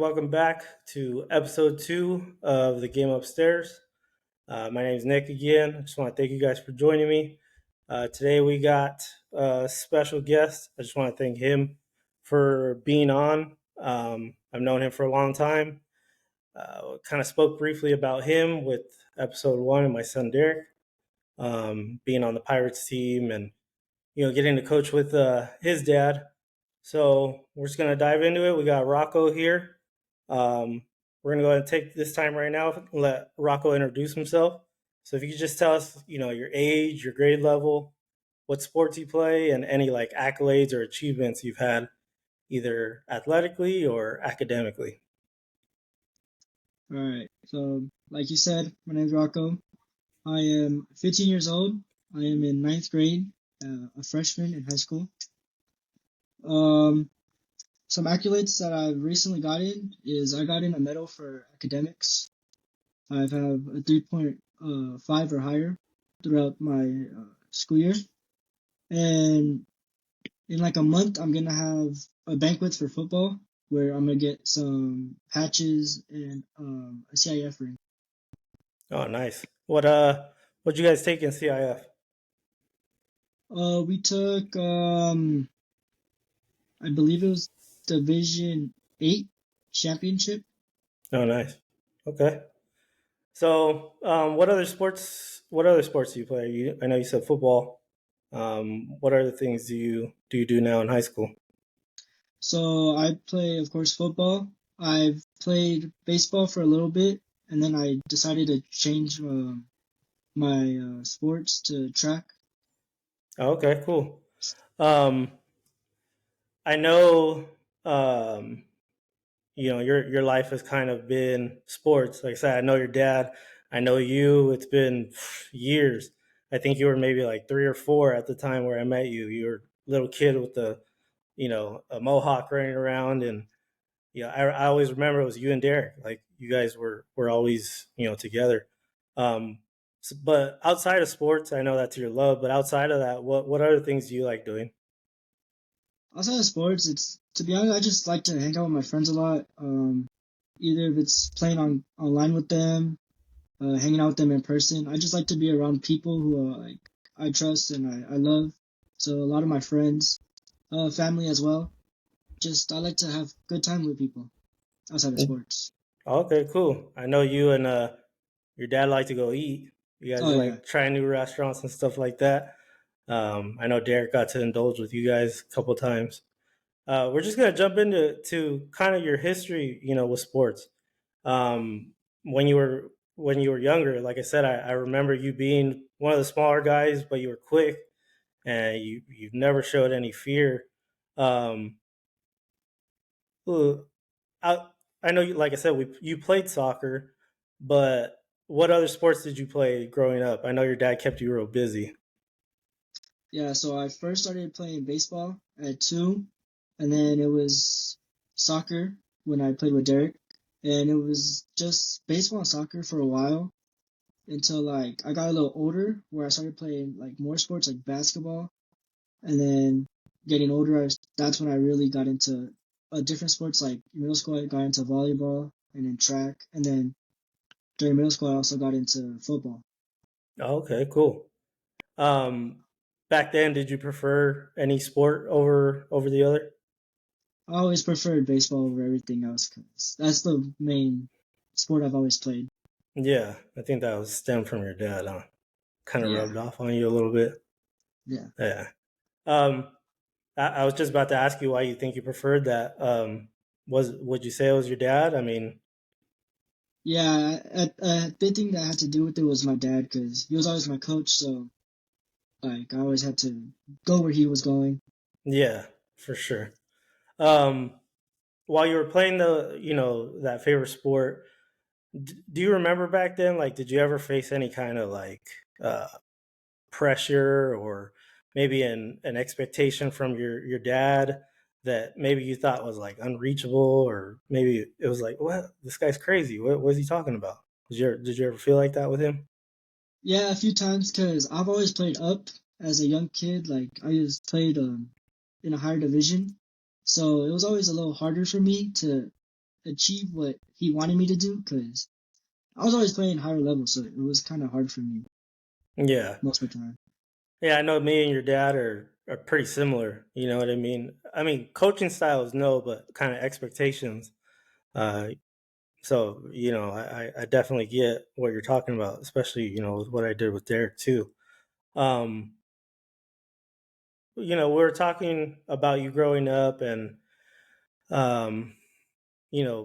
Welcome back to episode 2 of the game upstairs. My name is Nick again. I just want to thank you guys for joining me. Today we got a special guest. I just want to thank him for being on. I've known him for a long time. Kind of spoke briefly about him with episode 1 and my son Derek, being on the Pirates team and getting to coach with his dad. So we're just gonna dive into it. We got Rocco here. We're gonna go ahead and take this time right now and let Rocco introduce himself. So if you could just tell us, your age, your grade level, what sports you play, and any like accolades or achievements you've had, either athletically or academically. All right. So, like you said, my name's Rocco. I am 15 years old. I am in ninth grade, a freshman in high school. Um, some accolades that I've recently gotten is I got in a medal for academics. I've had a 3.5 or higher throughout my school year. And in like a month, I'm going to have a banquet for football where I'm going to get some patches and a CIF ring. Oh, nice. What'd you guys take in CIF? We took I believe it was Division 8 championship. Oh, nice. Okay. So, what other sports? What other sports do you play? I know you said football. What other things do you do now in high school? So I play, of course, football. I've played baseball for a little bit, and then I decided to change my sports to track. Oh, okay, cool. Um, I know, um, your life has kind of been sports. Like I said, I know your dad. I know you. It's been years. I think you were maybe like 3 or 4 at the time where I met you. You were a little kid with a mohawk running around, and I always remember it was you and Derek. Like you guys were always together. But outside of sports, I know that's your love. But outside of that, what other things do you like doing? Outside of sports, it's to be honest, I just like to hang out with my friends a lot. Either if it's playing online with them, hanging out with them in person. I just like to be around people who like I trust and I love. So a lot of my friends, family as well. Just I like to have good time with people outside of sports. Okay, cool. I know you and your dad like to go eat. You guys Oh yeah, like trying new restaurants and stuff like that. I know Derek got to indulge with you guys a couple times. We're just gonna jump into kind of your history, with sports. When you were younger, like I said, I remember you being one of the smaller guys, but you were quick and you've never showed any fear. Um, uh, I I know you, like I said, you played soccer, but what other sports did you play growing up? I know your dad kept you real busy. yeah. So I first started playing baseball at 2, and then it was soccer when I played with Derek, and it was just baseball and soccer for a while until like I got a little older, where I started playing like more sports like basketball, and then getting older, that's when I really got into different sports. Like middle school, I got into volleyball and then track, and then during middle school, I also got into football. Okay, cool. Um, Back then, did you prefer any sport over the other? I always preferred baseball over everything else because that's the main sport I've always played. Yeah, I think that was stemmed from your dad, huh? Kind of Yeah, rubbed off on you a little bit. yeah, Yeah. Um, I was just about to ask you why you think you preferred that. Would you say it was your dad? I mean, yeah. A big thing that had to do with it was my dad because he was always my coach. So like I always had to go where he was going. yeah, for sure. Um, while you were playing that favorite sport, do you remember back then? Like, did you ever face any kind of like uh, pressure or maybe an expectation from your dad that maybe you thought was like unreachable, or maybe it was like, what, this guy's crazy, what is he talking about? Did you ever feel like that with him? Yeah, a few times because I've always played up as a young kid. Like I just played in a higher division, so it was always a little harder for me to achieve what he wanted me to do because I was always playing higher levels, so it was kind of hard for me Yeah. most of the time. Yeah, I know me and your dad are pretty similar. You know what I mean? I mean, coaching styles, no, but kind of expectations. Uh, so I definitely get what you're talking about, especially with what I did with Derek too. Um, we were talking about you growing up and um,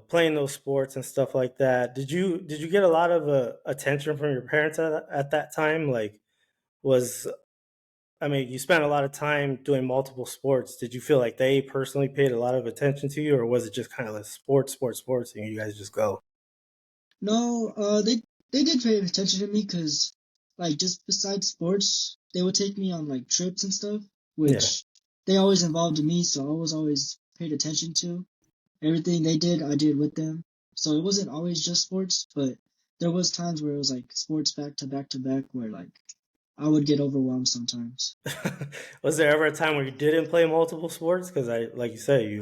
playing those sports and stuff like that. Did you get a lot of attention from your parents at that time? Like, was I mean, you spent a lot of time doing multiple sports. Did you feel like they personally paid a lot of attention to you, or was it just kind of like sports, sports, sports, and you guys just go? No, they did pay attention to me because like just besides sports, they would take me on like trips and stuff, Yeah. which they always involved me, so I was always paid attention to. Everything they did, I did with them. So it wasn't always just sports, but there was times where it was like sports back to back to back where like I would get overwhelmed sometimes. Was there ever a time where you didn't play multiple sports? Because like you said, you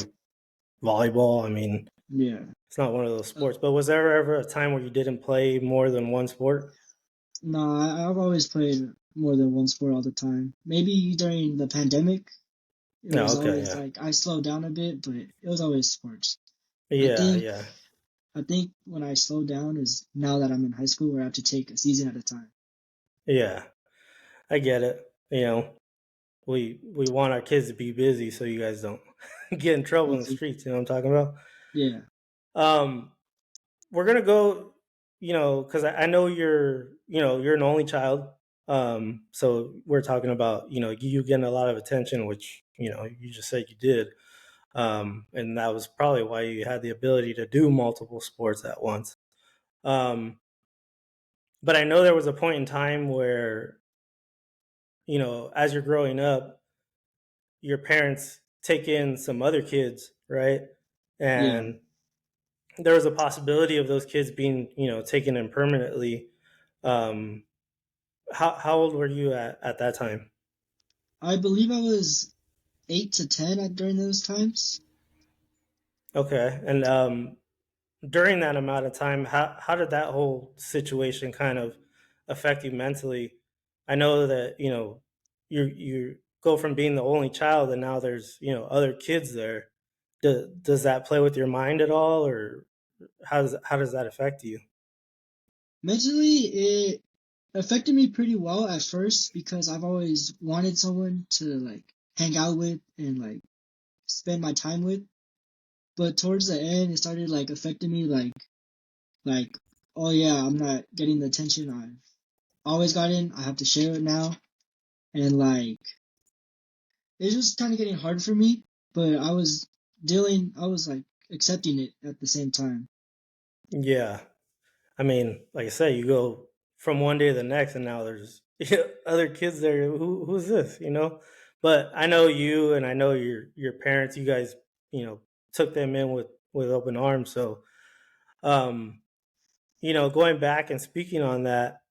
volleyball. I mean, Yeah. it's not one of those Uh, sports. But was there ever a time where you didn't play more than one sport? no, I've always played more than one sport all the time. Maybe during the pandemic, it No. was Okay. always Yeah. like I slowed down a bit, but it was always sports. I Yeah. think Yeah. I think when I slow down is now that I'm in high school where I have to take a season at a time. Yeah. I get it. We want our kids to be busy so you guys don't get in trouble in the Easy. streets. You know what I'm talking about? Yeah, Um, we're gonna go, because I know you're an only child. So we're talking about you getting a lot of attention, which you just said you did. And that was probably why you had the ability to do multiple sports at once. Um, but I know there was a point in time where as you're growing up, your parents take in some other kids, right? yeah. And there was a possibility of those kids being taken in permanently. um how old were you at that time? I believe I was 8 to 10 during those times. Okay. And during that amount of time, how did that whole situation kind of affect you mentally? I know that you go from being the only child and now there's other kids there. Does that play with your mind at all, or how does that affect you? Mentally, it affected me pretty well at first because I've always wanted someone to like hang out with and like spend my time with. But towards the end, it started like affecting me like oh yeah, I'm not getting the attention I've always gotten. I have to share it now, and like it's just kind of getting hard for me. But I was like accepting it at the same time. Yeah. I mean, like I said, you go from one day to the next, and now there's other kids there. Who's this? But I know you, and I know your parents. You guys, took them in with open arms. So, um, going back and speaking on that,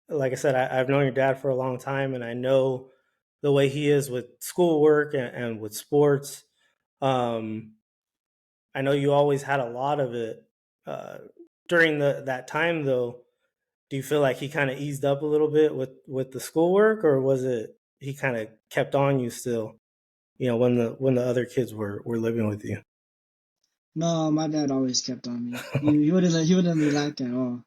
like I said, I've known your dad for a long time, and I know the way he is with schoolwork and with sports. Um, I know you always had a lot of it uh, during that time, though. Do you feel like he kind of eased up a little bit with the schoolwork, or was it he kind of kept on you still? When the other kids were living with you. No, my dad always kept on me. He wouldn't let me lack at all.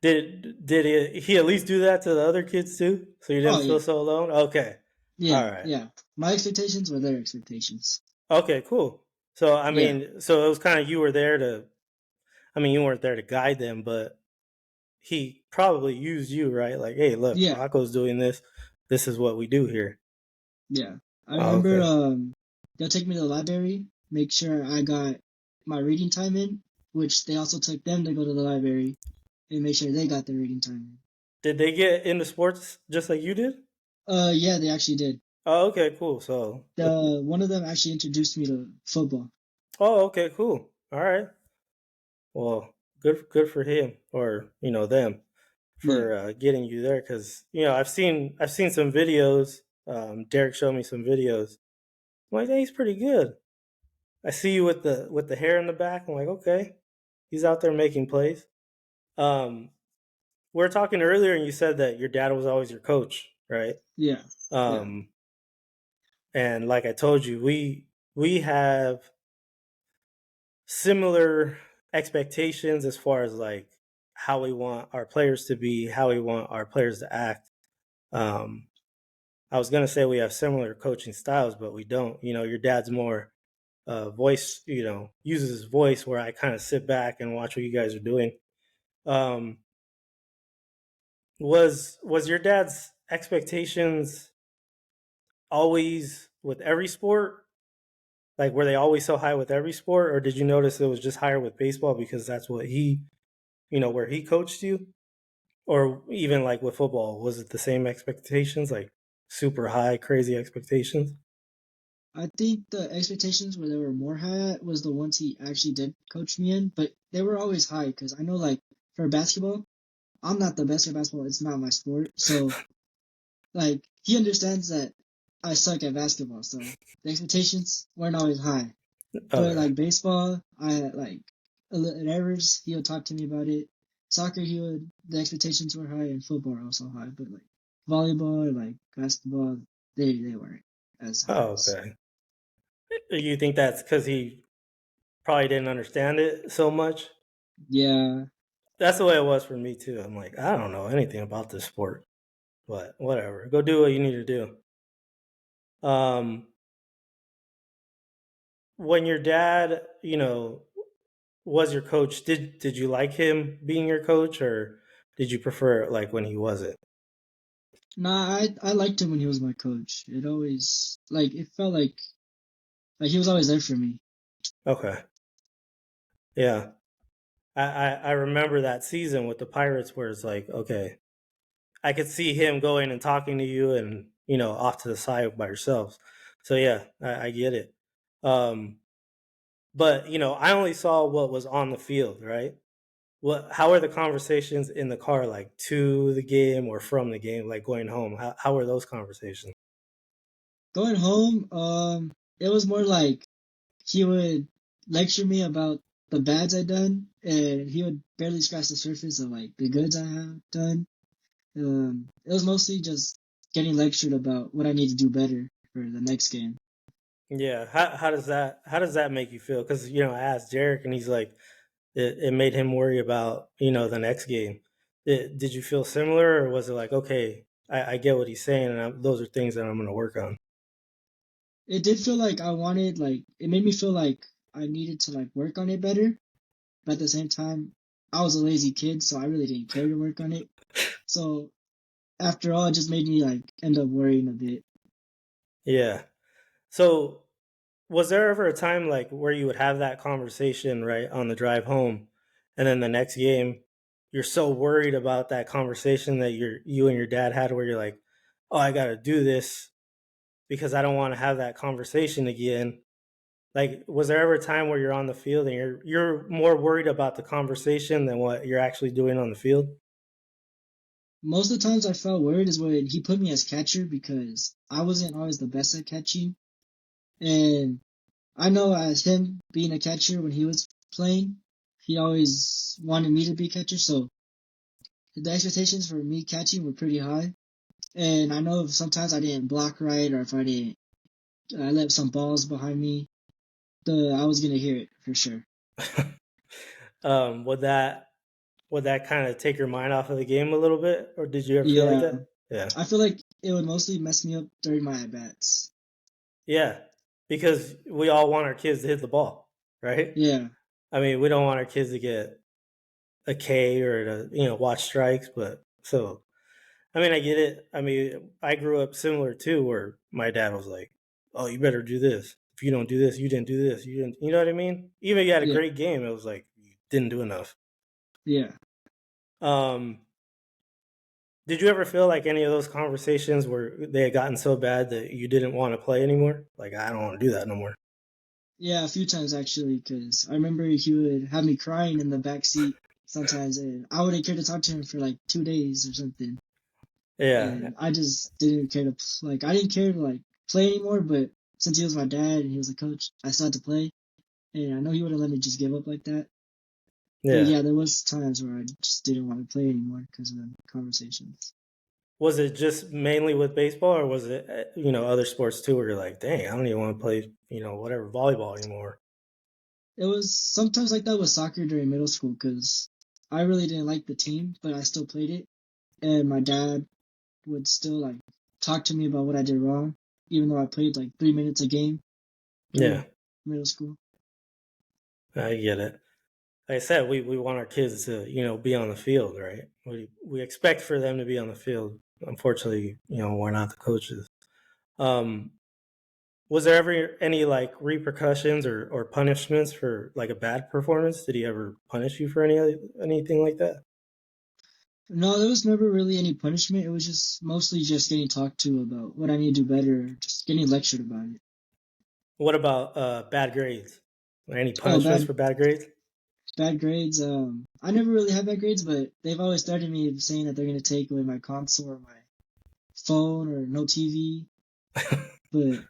Did he at least do that to the other kids too, so you Oh didn't feel yeah, so alone? Okay, all yeah, right, yeah. My expectations were their expectations. okay, cool. So I Yeah, mean, so it was kind of you were there to. I mean, you weren't there to guide them, but he probably used you, right? Like, hey, look, yeah, Rocco's doing this. This is what we do here. yeah. I Oh, remember okay. they'll take me to the library, make sure I got my reading time in, which they also took them to go to the library and make sure they got their reading time in. Did they get into sports just like you did? Yeah, they actually did. Oh, okay, cool. So, The one of them actually introduced me to football. oh, okay, cool. All right. Well, good for him, or them, Yeah, for getting you there, because I've seen some videos. Derek showed me some videos. I'm like, hey, he's pretty good. I see you with the hair in the back. I'm like, okay, he's out there making plays. Um, we were talking earlier, and you said that your dad was always your coach, right? Yeah, yeah. Um, and like I told you, we have similar expectations as far as like how we want our players to be, how we want our players to act. Um, I was gonna say we have similar coaching styles, but we don't. You know, your dad's more voice. You know, uses his voice, where I kind of sit back and watch what you guys are doing. Um, was your dad's expectations always with every sport? Like, were they always so high with every sport, or did you notice it was just higher with baseball because that's what he, where he coached you? Or even like with football, was it the same expectations, like super high, crazy expectations? I think the expectations where they were more high at was the ones he actually did coach me in, but they were always high because I know like for basketball, I'm not the best at basketball. It's not my sport, so like he understands that I suck at basketball, so the expectations weren't always high. But Okay. like baseball, I like at Evers, he would talk to me about it. Soccer, the expectations were high, and football were also high. But like volleyball, like basketball, they weren't as high Oh, as. okay. You think that's because he probably didn't understand it so much? Yeah, That's the way it was for me too. I'm like, I don't know anything about this sport, but whatever. Go do what you need to do. Um, when your dad, was your coach, did you like him being your coach, or did you prefer it like when he wasn't? nah, I liked him when he was my coach. It always like it felt like he was always there for me. Okay. Yeah. I remember that season with the Pirates where it's like, okay, I could see him going and talking to you and, off to the side by yourselves. So yeah, I get it. Um, but I only saw what was on the field, right? How are the conversations in the car, like to the game or from the game, like going home? How are those conversations? Going home, it was more like he would lecture me about the bads I done, and he would barely scratch the surface of like the goods I have done. It was mostly just getting lectured about what I need to do better for the next game. Yeah, how does that make you feel? Because I asked Derek, and he's like, it made him worry about the next game. Did you feel similar, or was it like, okay, I get what he's saying, and those are things that I'm going to work on? It did feel like I wanted like it made me feel like I needed to like work on it better, but at the same time, I was a lazy kid, so I really didn't care to work on it. So after all, it just made me like end up worrying a bit. Yeah. So was there ever a time like where you would have that conversation right on the drive home, and then the next game, you're so worried about that conversation that you and your dad had, where you're like, oh, I got to do this because I don't want to have that conversation again. Like, was there ever a time where you're on the field and you're more worried about the conversation than what you're actually doing on the field? Most of the times I felt worried is when he put me as catcher because I wasn't always the best at catching. And I know as him being a catcher when he was playing, he always wanted me to be catcher. So the expectations for me catching were pretty high. And I know if sometimes I didn't block right or if I left some balls behind me, I was gonna hear it for sure. um, would that would that kind of take your mind off of the game a little bit, or did you ever feel like Yeah, that? Yeah, I feel like it would mostly mess me up during my at bats. yeah, because we all want our kids to hit the ball, right? Yeah, I mean, we don't want our kids to get a K or to watch strikes, but so I mean, I get it. I mean, I grew up similar too, where my dad was like, "Oh, you better do this. If you don't do this, you didn't do this. You didn't." You know what I mean? Even if you had a yeah, great game, it was like you didn't do enough. yeah. Um, did you ever feel like any of those conversations where they had gotten so bad that you didn't want to play anymore? Like, I don't want to do that no more. Yeah, a few times actually, because I remember he would have me crying in the back seat sometimes, and I wouldn't care to talk to him for like 2 days or something, Yeah, and I just didn't care to like I didn't care to like play anymore. But since he was my dad and he was a coach, I still had to play. and I know he wouldn't let me just give up like that. But Yeah. yeah, there was times where I just didn't want to play anymore because of the conversations. Was it just mainly with baseball, or was it other sports too, where you're like, dang, I don't even want to play whatever volleyball anymore? It was sometimes like that with soccer during middle school because I really didn't like the team, but I still played it, and my dad would still like talk to me about what I did wrong, even though I played like 3 minutes a game Yeah, during middle school. I get it. Like I said, we want our kids to be on the field, right? We expect for them to be on the field. Unfortunately, we're not the coaches. Um, was there ever any like repercussions or punishments for like a bad performance? Did he ever punish you for anything like that? No, there was never really any punishment. It was just mostly just getting talked to about what I need to do better, just getting lectured about it. What about bad grades? Any Oh, punishments bad for bad grades? bad grades. I never really had bad grades, but they've always threatened me saying that they're gonna take away my console or my phone or no TV. But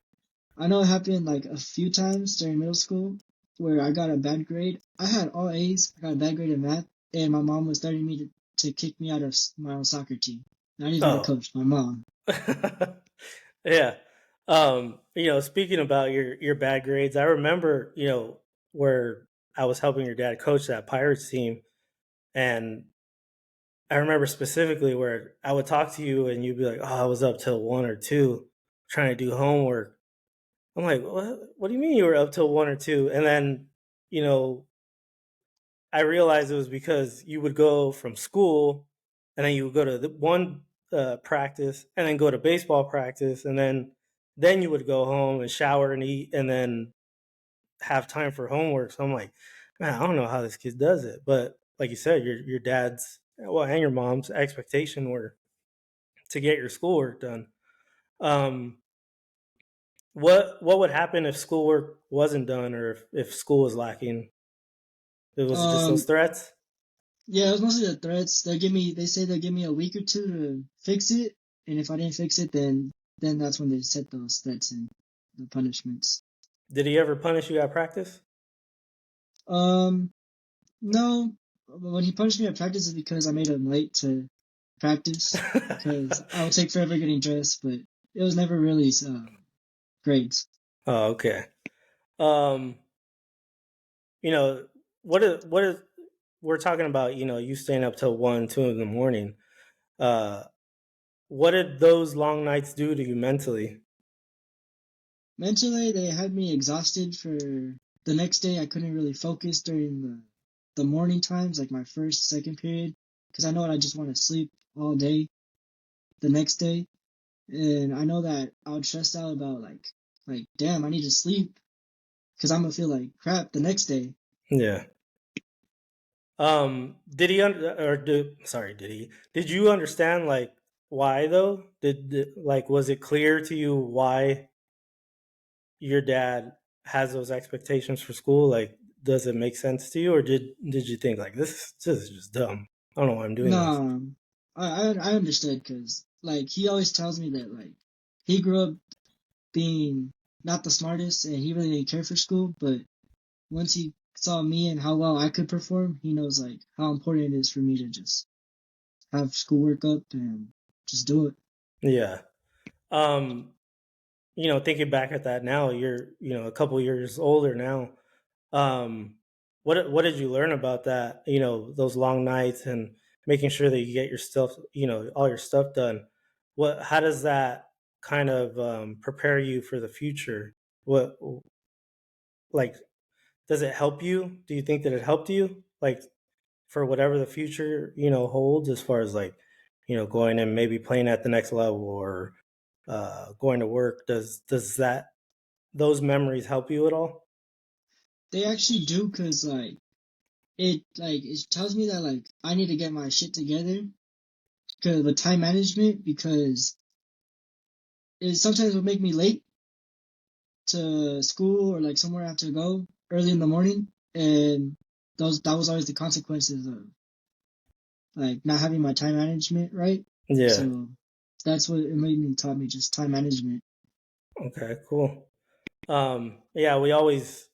I know it happened like a few times during middle school where I got a bad grade. I had all A's. I got a bad grade in math, and my mom was threatening me to kick me out of my own soccer team. Not even the Oh, coach, my mom. yeah. Speaking about your bad grades, I remember, where I was helping your dad coach that Pirates team, and I remember specifically where I would talk to you and you'd be like, "Oh, I was up till 1 or 2 trying to do homework." I'm like, What do you mean you were up till 1 or 2?" And then, you know, I realized it was because you would go from school and then you would go to the one practice and then go to baseball practice, and then you would go home and shower and eat and then have time for homework. So I'm like, man, I don't know how this kid does it. But like you said, your dad's and your mom's expectation were to get your schoolwork done. Um, what would happen if schoolwork wasn't done, or if school was lacking? Was it just those Um, threats? yeah, it was mostly the threats. They say they'll give me a week or two to fix it, and if I didn't fix it, then that's when they set those threats and the punishments. Did he ever punish you at practice? Um, no, when he punished me at practice is because I made him late to practice because I would take forever getting dressed, but it was never really grades. Oh, okay. Um, you know, what is we're talking about, you staying up till 1, 2 in the morning. Uh what did those long nights do to you mentally? Mentally, they had me exhausted for the next day. I couldn't really focus during the morning times, like my first, second period, because I know I just want to sleep all day the next day, and I know that I would stress out about like damn, I need to sleep because I'm gonna feel like crap the next day. Yeah. Did he or did sorry, did you understand like why though? Like was it clear to you why your dad has those expectations for school? Like does it make sense to you, or did you think like this is just dumb? I don't know why I'm doing this. Nah, I understood because like he always tells me that like he grew up being not the smartest and he really didn't care for school, but once he saw me and how well I could perform, he knows like how important it is for me to just have schoolwork up and just do it. Yeah. Um, thinking back at that now, you're, a couple years older now. Um, what did you learn about that? Those long nights and making sure that you get your stuff, all your stuff done. How does that kind of prepare you for the future? What like does it help you? Do you think that it helped you like for whatever the future, holds as far as like, going and maybe playing at the next level or going to work? Does that those memories help you at all? They actually do because it tells me that like I need to get my shit together because with time management because it sometimes will make me late to school or like somewhere I have to go early in the morning and those that was always the consequences of like not having my time management right. Yeah. So that's what it made me taught me just time management. Okay. Cool. Yeah. We always,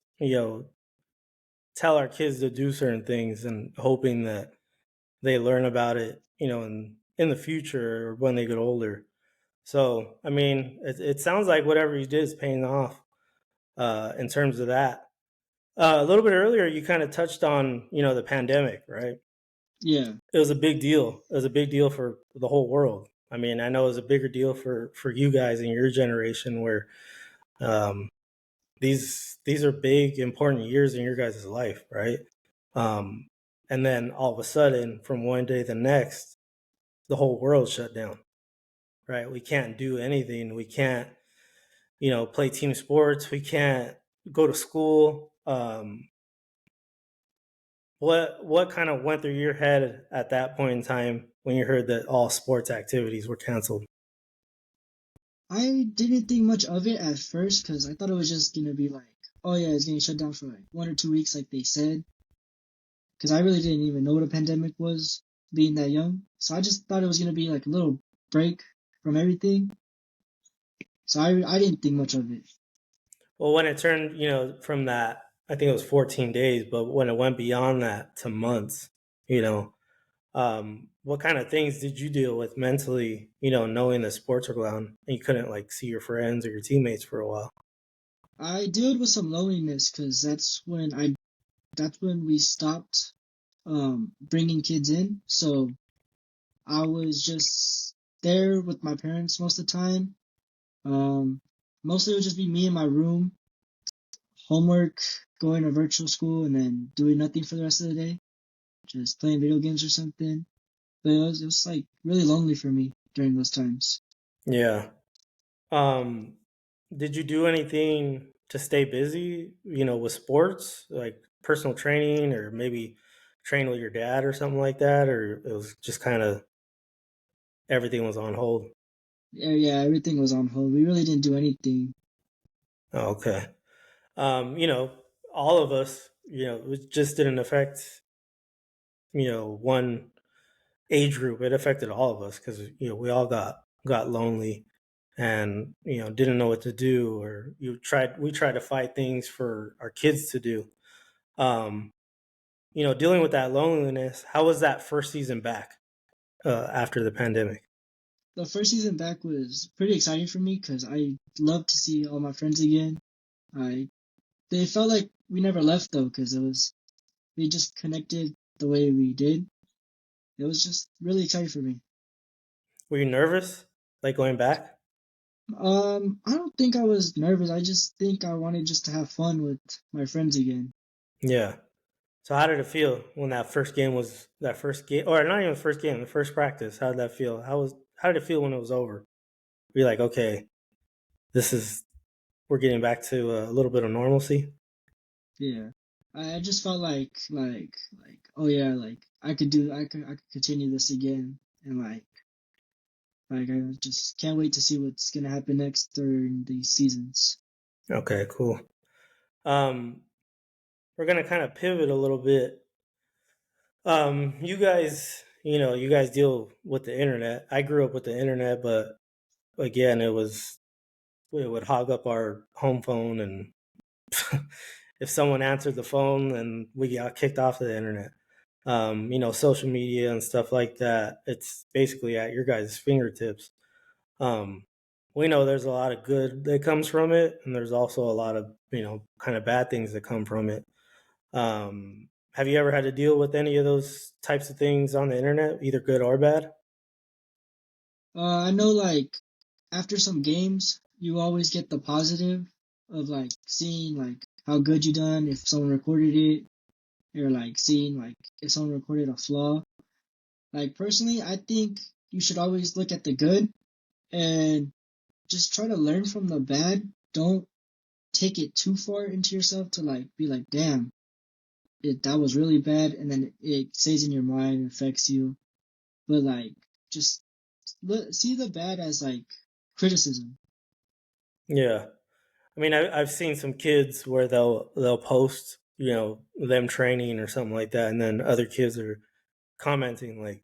tell our kids to do certain things and hoping that they learn about it, in the future or when they get older. So, I mean, it sounds like whatever you did is paying off in terms of that. A little bit earlier, you kind of touched on, the pandemic, right? Yeah, It was a big deal. It was a big deal for the whole world. I mean, I know it was a bigger deal for you guys in your generation, where um, these are big, important years in your guys' life, right? Um, and then all of a sudden, from one day to the next, the whole world shut down, right? We can't do anything. We can't, play team sports. We can't go to school. What kind of went through your head at that point in time when you heard that all sports activities were canceled? I didn't think much of it at first because I thought it was just gonna be like, oh yeah, it's getting shut down for like 1 or 2 weeks, like they said. Because I really didn't even know what a pandemic was, being that young. So I just thought it was gonna be like a little break from everything. So I didn't think much of it. Well, when it turned, from that, I think it was 14 days, but when it went beyond that to months, you know, what kind of things did you deal with mentally, knowing that sports were gone and you couldn't like see your friends or your teammates for a while? I dealt with some loneliness because that's when we stopped bringing kids in. So I was just there with my parents most of the time. Um, Mostly it would just be me in my room, homework, going to virtual school, and then doing nothing for the rest of the day, just playing video games or something. But it was like really lonely for me during those times. Yeah. Um, did you do anything to stay busy, with sports, like personal training or maybe train with your dad or something like that? Or it was just kind of everything was on hold? Yeah, yeah, everything was on hold. We really didn't do anything. Oh, okay. All of us, it just didn't affect, one age group. It affected all of us because, we all got lonely and, didn't know what to do, or we tried to find things for our kids to do. Um, dealing with that loneliness, how was that first season back after the pandemic? The first season back was pretty exciting for me because I loved to see all my friends again. I They felt like we never left though because we just connected the way we did. It was just really exciting for me. Were you nervous, like going back? I don't think I was nervous. I just think I wanted just to have fun with my friends again. Yeah. So how did it feel when that first game, or not even the first game, the first practice? How did that feel? How did it feel when it was over? Were you like, okay, this is we're getting back to a little bit of normalcy? Yeah. I just felt like oh yeah, like I could continue this again and like I just can't wait to see what's gonna happen next during these seasons. Okay, cool. Um, we're gonna kind of pivot a little bit. You guys deal with the internet. I grew up with the internet, but again, it would hog up our home phone, and if someone answered the phone, then we got kicked off the internet. Social media and stuff like that. It's basically at your guys' fingertips. Um, we know there's a lot of good that comes from it, and there's also a lot of kind of bad things that come from it. Have you ever had to deal with any of those types of things on the internet, either good or bad? I know like after some games you always get the positive of like seeing like how good you done if someone recorded it or like seeing like if someone recorded a flaw. Like personally, I think you should always look at the good and just try to learn from the bad. Don't take it too far into yourself to like be like, damn, that was really bad, and then it stays in your mind and affects you. But like, just see the bad as like criticism. Yeah, I mean, I've seen some kids where they'll post, them training or something like that, and then other kids are commenting like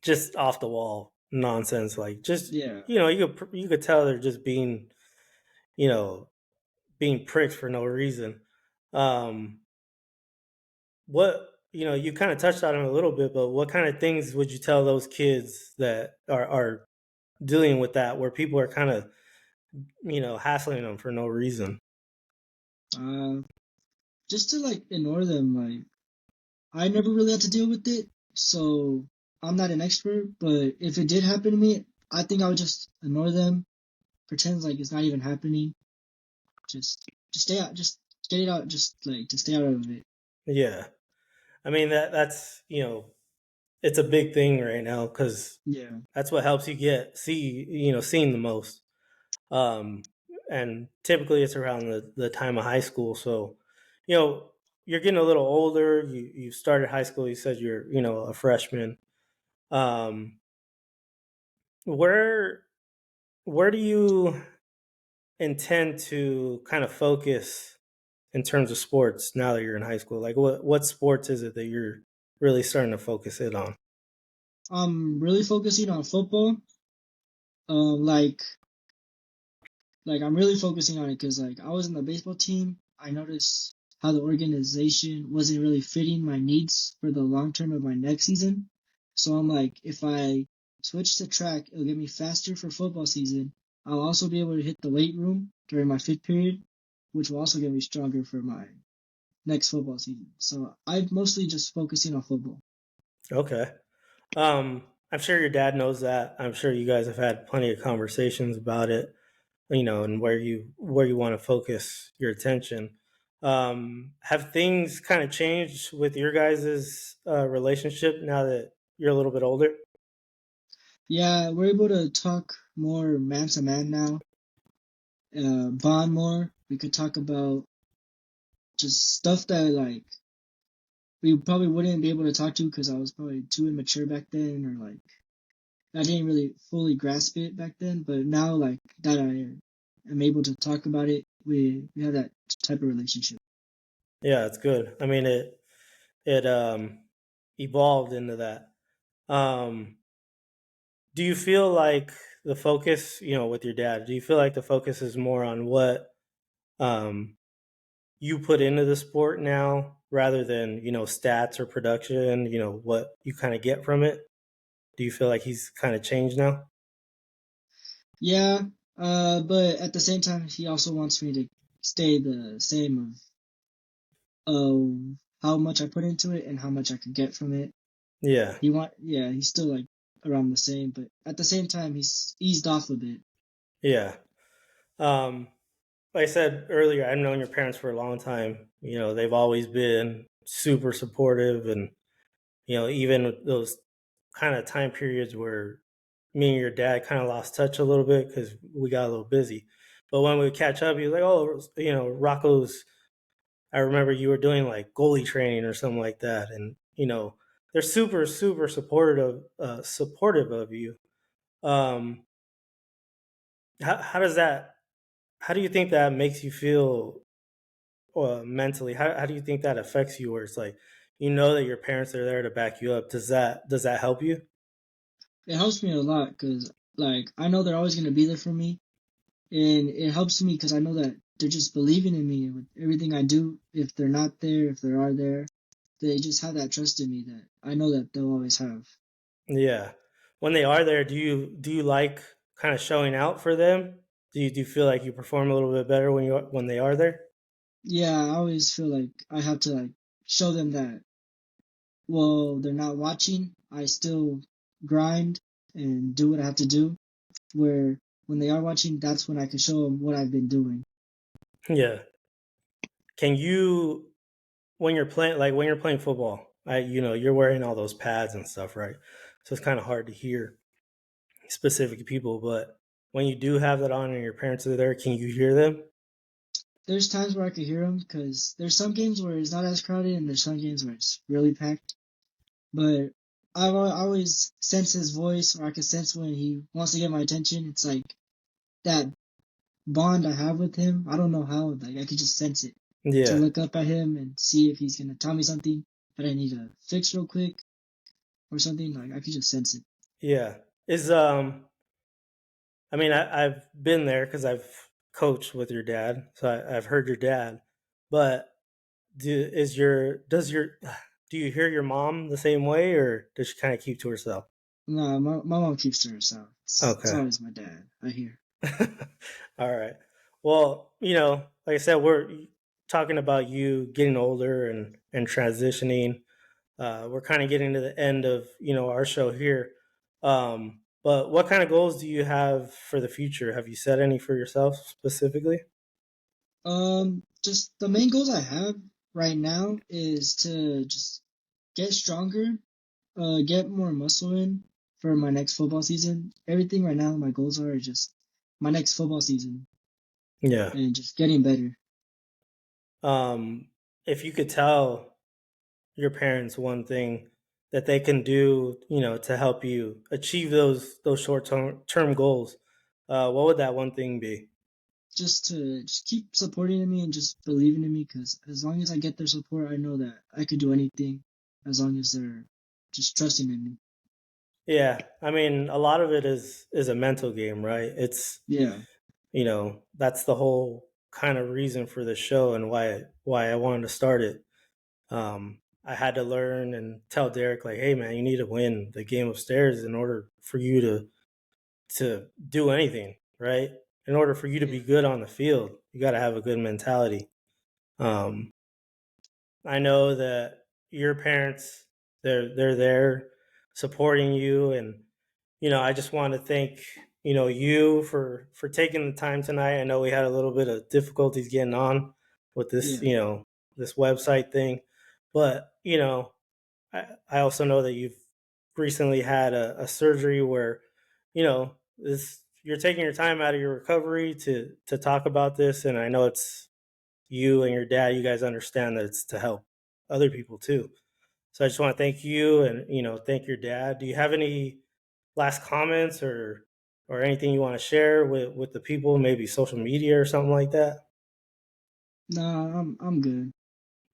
just off the wall nonsense, like just Yeah, you could tell they're just you know being pricks for no reason. Um, what you kind of touched on it a little bit, but what kind of things would you tell those kids that are dealing with that, where people are kind of hassling them for no reason? Uh, just to like ignore them. Like I never really had to deal with it, so I'm not an expert. But if it did happen to me, I think I would just ignore them, pretend like it's not even happening. Just stay out. Just get it out. Just like to stay out of it. Yeah, I mean that's it's a big thing right now because Yeah. that's what helps you get see seen the most. Um, and typically it's around the time of high school. So, you know, you're getting a little older. You started high school. You said you're a freshman. Um, where where do you intend to kind of focus in terms of sports now that you're in high school? Like what sports is it that you're really starting to focus it on? I'm really focusing on football. Like I'm really focusing on it because like I was in the baseball team. I noticed how the organization wasn't really fitting my needs for the long term of my next season. So I'm like, if I switch to track, it'll get me faster for football season. I'll also be able to hit the weight room during my fifth period, which will also get me stronger for my next football season. So I'm mostly just focusing on football. Okay. I'm sure your dad knows that. I'm sure you guys have had plenty of conversations about it, and where you want to focus your attention. Have things kind of changed with your guys' relationship now that you're a little bit older? Yeah, we're able to talk more man to man now, bond more. We could talk about just stuff that like we probably wouldn't be able to talk to because I was probably too immature back then, or like I didn't really fully grasp it back then. But now, like that, I am able to talk about it. We have that type of relationship. Yeah, it's good. I mean, it evolved into that. Um, do you feel like the focus, with your dad? Do you feel like the focus is more on what um, you put into the sport now, rather than stats or production? What you kind of get from it? Do you feel like he's kind of changed now? Yeah, but at the same time, he also wants me to stay the same of how much I put into it and how much I could get from it. Yeah, Yeah, he's still like around the same, but at the same time, he's eased off a bit. yeah. Um, like I said earlier, I've known your parents for a long time. They've always been super supportive, and even with those kind of time periods where me and your dad kind of lost touch a little bit because we got a little busy. But when we would catch up, he was like, "Oh, Rocco's." I remember you were doing like goalie training or something like that, and they're super super supportive of you. Um, how does that? How do you think that makes you feel mentally? How do you think that affects you? Where it's like that your parents are there to back you up. Does that help you? It helps me a lot because like I know they're always gonna be there for me, and it helps me because I know that they're just believing in me with everything I do. If they're not there, if they are there, they just have that trust in me that I know that they'll always have. Yeah. When they are there, do you like kind of showing out for them? Do you feel like you perform a little bit better when they are there? Yeah, I always feel like I have to like show them that well they're not watching. I still grind and do what I have to do. Where when they are watching, that's when I can show them what I've been doing. Yeah. Can you when you're playing football? You're wearing all those pads and stuff, right? So it's kind of hard to hear specific people, but when you do have that on and your parents are there, can you hear them? There's times where I can hear them because there's some games where it's not as crowded and there's some games where it's really packed. But always sense his voice, or I can sense when he wants to get my attention. It's like that bond I have with him. I don't know how, like I could just sense it. To Yeah. look up at him and see if he's gonna tell me something that I need to fix real quick or something. Like I could just sense it. Yeah. Is I mean, I've been there because I've coached with your dad, so I've heard your dad. But do you hear your mom the same way, or does she kind of keep to herself? Nah, my mom keeps to herself. It's Okay. always my dad. I hear. All right. Well, like I said, we're talking about you getting older and transitioning. We're kind of getting to the end of our show here. But what kind of goals do you have for the future? Have you set any for yourself specifically? Just the main goals I have right now is to just get stronger, get more muscle in for my next football season. Everything right now, my goals are just my next football season Yeah. and just getting better. Um, if you could tell your parents one thing that they can do, to help you achieve those short term goals, what would that one thing be? Just to just keep supporting me and just believing in me, because as long as I get their support, I know that I could do anything as long as they're just trusting in me. Yeah, I mean, a lot of it is a mental game, right? It's Yeah, that's the whole kind of reason for the show and why I wanted to start it. I had to learn and tell Derek, like, hey man, you need to win the game upstairs in order for you to do anything, right? In order for you to be yeah, good on the field, you got to have a good mentality. Um, I know that your parents, they're there supporting you, and I just want to thank you for taking the time tonight. I know we had a little bit of difficulties getting on with this yeah, this website thing, but I also know that you've recently had a surgery where this you're taking your time out of your recovery to talk about this, and I know it's you and your dad. You guys understand that it's to help other people too. So I just want to thank you and thank your dad. Do you have any last comments or anything you want to share with the people, maybe social media or something like that? nah, I'm good.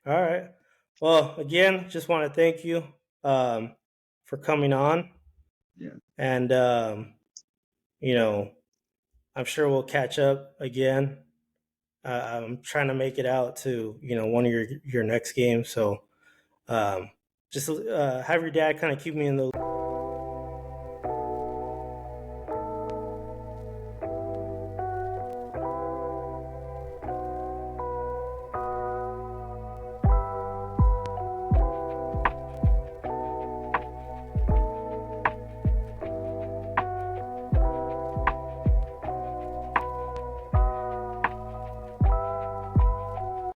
All right. Well, again, just want to thank you for coming on, Yeah, and you know, I'm sure we'll catch up again. I'm trying to make it out to one of your next games, so um, just have your dad kind of keep me in the